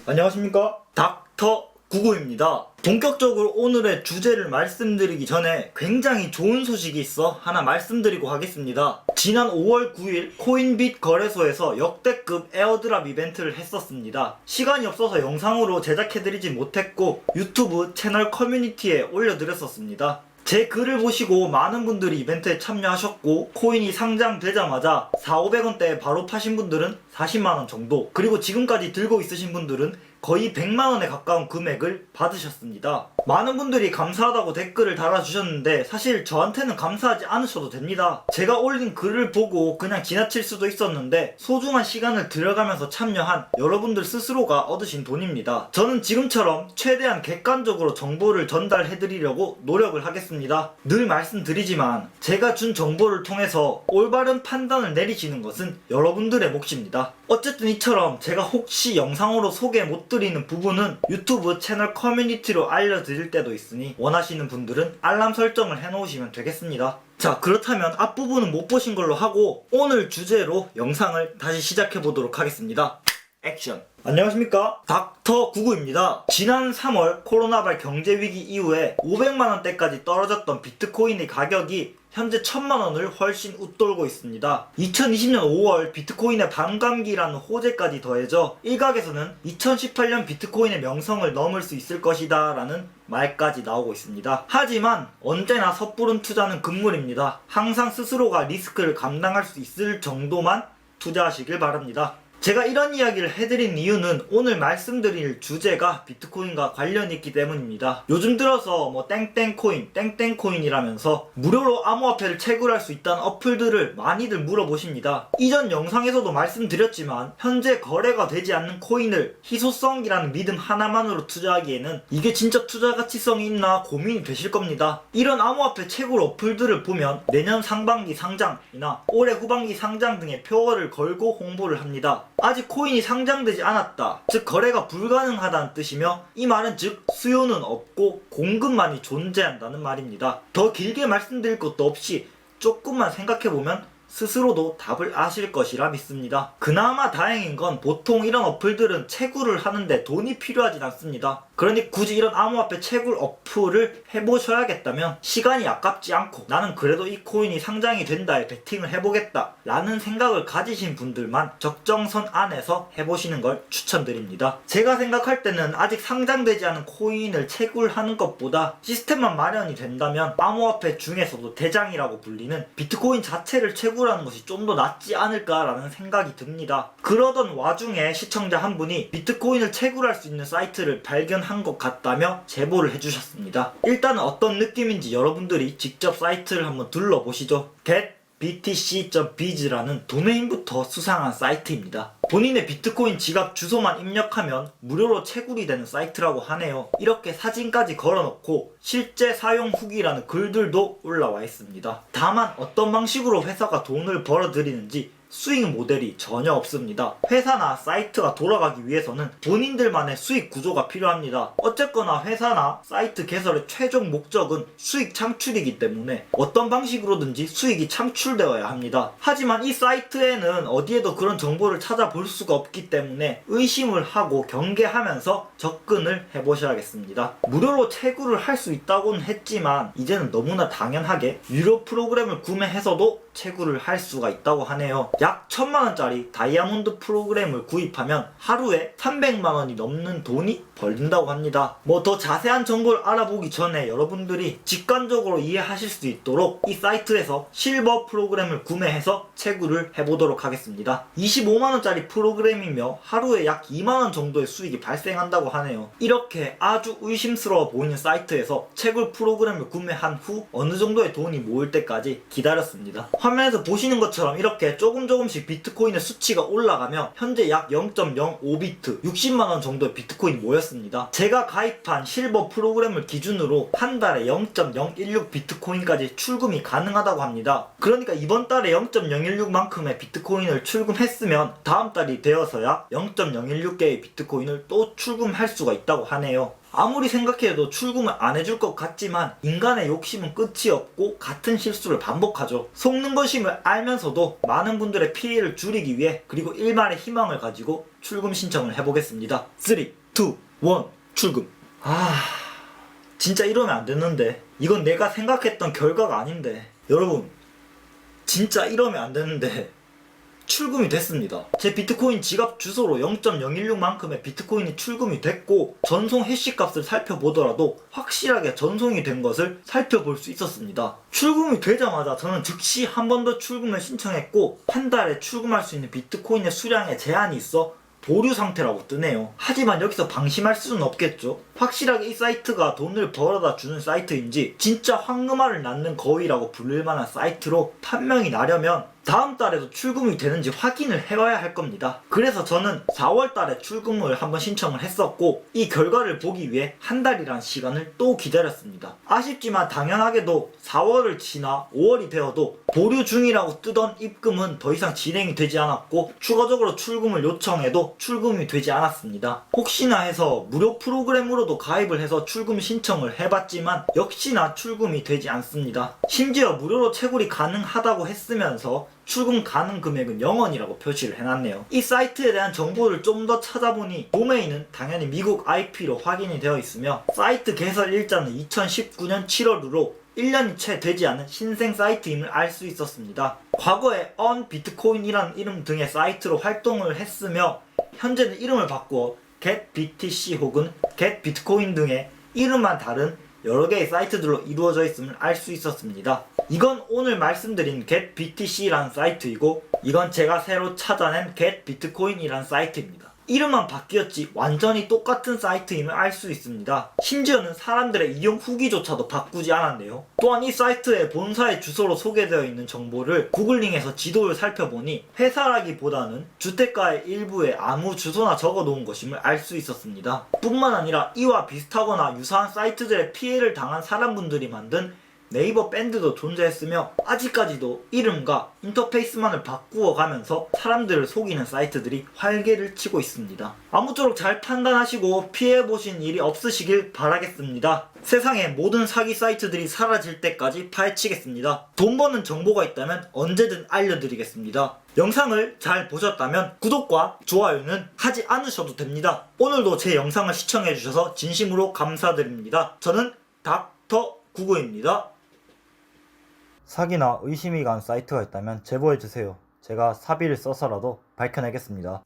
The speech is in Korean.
안녕하십니까, 닥터99입니다. 본격적으로 오늘의 주제를 말씀드리기 전에 굉장히 좋은 소식이 있어 하나 말씀드리고 하겠습니다. 지난 5월 9일 코인빗 거래소에서 역대급 에어드랍 이벤트를 했었습니다. 시간이 없어서 영상으로 제작해드리지 못했고 유튜브 채널 커뮤니티에 올려드렸었습니다. 제 글을 보시고 많은 분들이 이벤트에 참여하셨고, 코인이 상장되자마자 4,500원대에 바로 파신 분들은 40만원 정도, 그리고 지금까지 들고 있으신 분들은 거의 100만원에 가까운 금액을 받으셨습니다. 많은 분들이 감사하다고 댓글을 달아주셨는데 사실 저한테는 감사하지 않으셔도 됩니다. 제가 올린 글을 보고 그냥 지나칠 수도 있었는데 소중한 시간을 들여가면서 참여한 여러분들 스스로가 얻으신 돈입니다. 저는 지금처럼 최대한 객관적으로 정보를 전달해드리려고 노력을 하겠습니다. 늘 말씀드리지만 제가 준 정보를 통해서 올바른 판단을 내리시는 것은 여러분들의 몫입니다. 어쨌든 이처럼 제가 혹시 영상으로 소개 못 드리는 부분은 유튜브 채널 커뮤니티로 알려드릴 때도 있으니 원하시는 분들은 알람 설정을 해놓으시면 되겠습니다. 자, 그렇다면 앞부분은 못 보신 걸로 하고 오늘 주제로 영상을 다시 시작해보도록 하겠습니다. 액션! 안녕하십니까, 닥터99입니다. 지난 3월 코로나발 경제위기 이후에 500만원대까지 떨어졌던 비트코인의 가격이 현재 1000만원을 훨씬 웃돌고 있습니다. 2020년 5월 비트코인의 반감기라는 호재까지 더해져 일각에서는 2018년 비트코인의 명성을 넘을 수 있을 것이다 라는 말까지 나오고 있습니다. 하지만 언제나 섣부른 투자는 금물입니다. 항상 스스로가 리스크를 감당할 수 있을 정도만 투자하시길 바랍니다. 제가 이런 이야기를 해드린 이유는 오늘 말씀드릴 주제가 비트코인과 관련이 있기 때문입니다. 요즘 들어서 뭐 땡땡코인, 땡땡코인이라면서 무료로 암호화폐를 채굴할 수 있다는 어플들을 많이들 물어보십니다. 이전 영상에서도 말씀드렸지만 현재 거래가 되지 않는 코인을 희소성이라는 믿음 하나만으로 투자하기에는 이게 진짜 투자 가치성이 있나 고민이 되실 겁니다. 이런 암호화폐 채굴 어플들을 보면 내년 상반기 상장이나 올해 후반기 상장 등의 표어를 걸고 홍보를 합니다. 아직 코인이 상장되지 않았다, 즉 거래가 불가능하다는 뜻이며, 이 말은 즉 수요는 없고 공급만이 존재한다는 말입니다. 더 길게 말씀드릴 것도 없이 조금만 생각해보면 스스로도 답을 아실 것이라 믿습니다. 그나마 다행인 건 보통 이런 어플들은 채굴을 하는데 돈이 필요하진 않습니다. 그러니 굳이 이런 암호화폐 채굴 어플을 해보셔야겠다면 시간이 아깝지 않고 나는 그래도 이 코인이 상장이 된다에 베팅을 해보겠다 라는 생각을 가지신 분들만 적정선 안에서 해보시는 걸 추천드립니다. 제가 생각할 때는 아직 상장되지 않은 코인을 채굴하는 것보다 시스템만 마련이 된다면 암호화폐 중에서도 대장이라고 불리는 비트코인 자체를 채굴하는 것이 좀 더 낫지 않을까라는 생각이 듭니다. 그러던 와중에 시청자 한 분이 비트코인을 채굴할 수 있는 사이트를 발견한 것 같다며 제보를 해주셨습니다. 일단은 어떤 느낌인지 여러분들이 직접 사이트를 한번 둘러보시죠. getbtc.biz라는 도메인부터 수상한 사이트입니다. 본인의 비트코인 지갑 주소만 입력하면 무료로 채굴이 되는 사이트라고 하네요. 이렇게 사진까지 걸어놓고 실제 사용 후기라는 글들도 올라와 있습니다. 다만 어떤 방식으로 회사가 돈을 벌어들이는지 수익 모델이 전혀 없습니다. 회사나 사이트가 돌아가기 위해서는 본인들만의 수익 구조가 필요합니다. 어쨌거나 회사나 사이트 개설의 최종 목적은 수익 창출이기 때문에 어떤 방식으로든지 수익이 창출되어야 합니다. 하지만 이 사이트에는 어디에도 그런 정보를 찾아볼 수가 없기 때문에 의심을 하고 경계하면서 접근을 해보셔야겠습니다. 무료로 채굴을 할 수 있다고는 했지만 이제는 너무나 당연하게 유료 프로그램을 구매해서도 채굴을 할 수가 있다고 하네요. 약 1000만원짜리 다이아몬드 프로그램을 구입하면 하루에 300만원이 넘는 돈이 벌린다고 합니다. 뭐 더 자세한 정보를 알아보기 전에 여러분들이 직관적으로 이해하실 수 있도록 이 사이트에서 실버 프로그램을 구매해서 채굴을 해보도록 하겠습니다. 25만원짜리 프로그램이며 하루에 약 2만원 정도의 수익이 발생한다고 하네요. 이렇게 아주 의심스러워 보이는 사이트에서 채굴 프로그램을 구매한 후 어느 정도의 돈이 모일 때까지 기다렸습니다. 화면에서 보시는 것처럼 이렇게 조금씩 비트코인의 수치가 올라가며 현재 약 0.05비트 60만원 정도의 비트코인이 모였습니다. 제가 가입한 실버 프로그램을 기준으로 한 달에 0.016 비트코인까지 출금이 가능하다고 합니다. 그러니까 이번 달에 0.016 0.016만큼의 비트코인을 출금했으면 다음 달이 되어서야 0.016개의 비트코인을 또 출금할 수가 있다고 하네요. 아무리 생각해도 출금을 안 해줄 것 같지만 인간의 욕심은 끝이 없고 같은 실수를 반복하죠. 속는 것임을 알면서도 많은 분들의 피해를 줄이기 위해 그리고 일말의 희망을 가지고 출금 신청을 해보겠습니다. 3, 2, 1 출금. 진짜 이러면 안 됐는데. 이건 내가 생각했던 결과가 아닌데. 여러분 진짜 이러면 안 되는데 출금이 됐습니다. 제 비트코인 지갑 주소로 0.016만큼의 비트코인이 출금이 됐고 전송 해시 값을 살펴보더라도 확실하게 전송이 된 것을 살펴볼 수 있었습니다. 출금이 되자마자 저는 즉시 한 번 더 출금을 신청했고 한 달에 출금할 수 있는 비트코인의 수량에 제한이 있어 보류 상태라고 뜨네요. 하지만 여기서 방심할 수는 없겠죠. 확실하게 이 사이트가 돈을 벌어다 주는 사이트인지 진짜 황금알을 낳는 거위라고 불릴 만한 사이트로 판명이 나려면 다음 달에도 출금이 되는지 확인을 해봐야 할 겁니다. 그래서 저는 4월 달에 출금을 한번 신청을 했었고 이 결과를 보기 위해 한 달이란 시간을 또 기다렸습니다. 아쉽지만 당연하게도 4월을 지나 5월이 되어도 보류 중이라고 뜨던 입금은 더 이상 진행이 되지 않았고 추가적으로 출금을 요청해도 출금이 되지 않았습니다. 혹시나 해서 무료 프로그램으로도 가입을 해서 출금 신청을 해봤지만 역시나 출금이 되지 않습니다. 심지어 무료로 채굴이 가능하다고 했으면서 출금 가능 금액은 0원이라고 표시를 해놨네요. 이 사이트에 대한 정보를 좀 더 찾아보니 도메인은 당연히 미국 IP로 확인이 되어 있으며 사이트 개설 일자는 2019년 7월으로 1년이 채 되지 않은 신생 사이트임을 알 수 있었습니다. 과거에 언비트코인이라는 이름 등의 사이트로 활동을 했으며 현재는 이름을 바꾸어 getBTC 혹은 getBitcoin 등의 이름만 다른 여러 개의 사이트들로 이루어져 있음을 알 수 있었습니다. 이건 오늘 말씀드린 getBTC라는 사이트이고 이건 제가 새로 찾아낸 getBitcoin이라는 사이트입니다. 이름만 바뀌었지 완전히 똑같은 사이트임을 알 수 있습니다. 심지어는 사람들의 이용 후기조차도 바꾸지 않았네요. 또한 이 사이트의 본사의 주소로 소개되어 있는 정보를 구글링해서 지도를 살펴보니 회사라기보다는 주택가의 일부에 아무 주소나 적어놓은 것임을 알 수 있었습니다. 뿐만 아니라 이와 비슷하거나 유사한 사이트들의 피해를 당한 사람분들이 만든 네이버 밴드도 존재했으며 아직까지도 이름과 인터페이스만을 바꾸어 가면서 사람들을 속이는 사이트들이 활개를 치고 있습니다. 아무쪼록 잘 판단하시고 피해보신 일이 없으시길 바라겠습니다. 세상의 모든 사기 사이트들이 사라질 때까지 파헤치겠습니다. 돈 버는 정보가 있다면 언제든 알려드리겠습니다. 영상을 잘 보셨다면 구독과 좋아요는 하지 않으셔도 됩니다. 오늘도 제 영상을 시청해주셔서 진심으로 감사드립니다. 저는 닥터99입니다. 사기나 의심이 간 사이트가 있다면 제보해주세요. 제가 사비를 써서라도 밝혀내겠습니다.